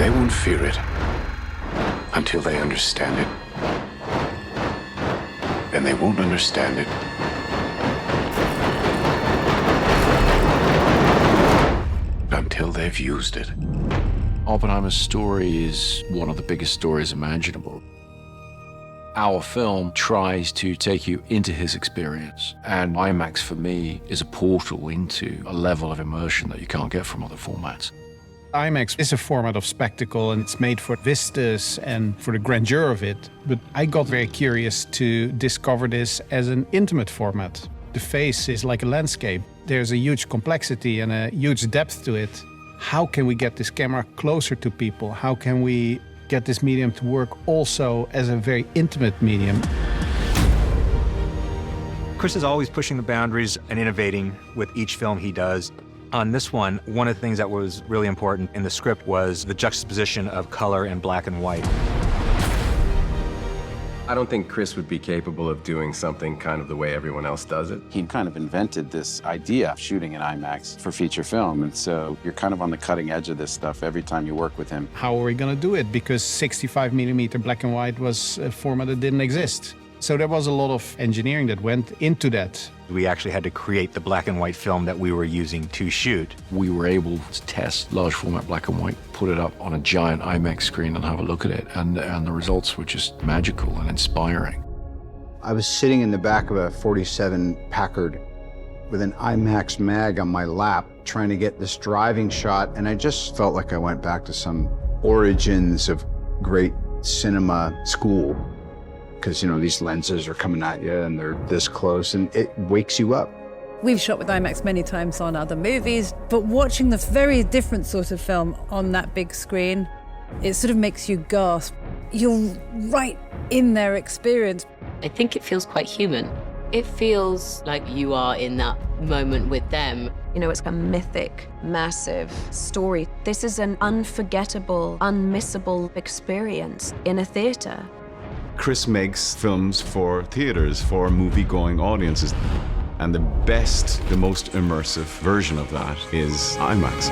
They won't fear it until they understand it. And they won't understand it until they've used it. Oppenheimer's story is one of the biggest stories imaginable. Our film tries to take you into his experience, and IMAX for me is a portal into a level of immersion that you can't get from other formats. IMAX is a format of spectacle, and it's made for vistas and for the grandeur of it. But I got very curious to discover this as an intimate format. The face is like a landscape. There's a huge complexity and a huge depth to it. How can we get this camera closer to people? How can we get this medium to work also as a very intimate medium? Chris is always pushing the boundaries and innovating with each film he does. On this one of the things that was really important in the script was the juxtaposition of color and black and white. I don't think Chris would be capable of doing something kind of the way everyone else does it. He kind of invented this idea of shooting in IMAX for feature film, and so you're kind of on the cutting edge of this stuff every time you work with him. How are we going to do it? Because 65mm black and white was a format that didn't exist. So there was a lot of engineering that went into that. We actually had to create the black and white film that we were using to shoot. We were able to test large format black and white, put it up on a giant IMAX screen and have a look at it, and the results were just magical and inspiring. I was sitting in the back of a 47 Packard with an IMAX mag on my lap, trying to get this driving shot, and I just felt like I went back to some origins of great cinema school. Because, you know, these lenses are coming at you and they're this close, and it wakes you up. We've shot with IMAX many times on other movies, but watching this very different sort of film on that big screen, it sort of makes you gasp. You're right in their experience. I think it feels quite human. It feels like you are in that moment with them. You know, it's a mythic, massive story. This is an unforgettable, unmissable experience in a theater. Chris makes films for theaters, for movie-going audiences. And the best, the most immersive version of that is IMAX.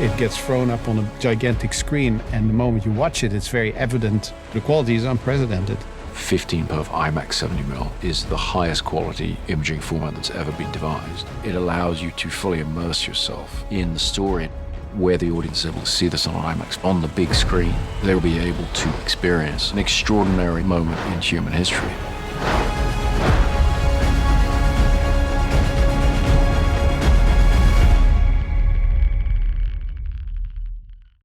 It gets thrown up on a gigantic screen, and the moment you watch it, it's very evident. The quality is unprecedented. 15 perf IMAX 70mm is the highest quality imaging format that's ever been devised. It allows you to fully immerse yourself in the story. Where the audience is able to see this on IMAX on the big screen, they'll be able to experience an extraordinary moment in human history.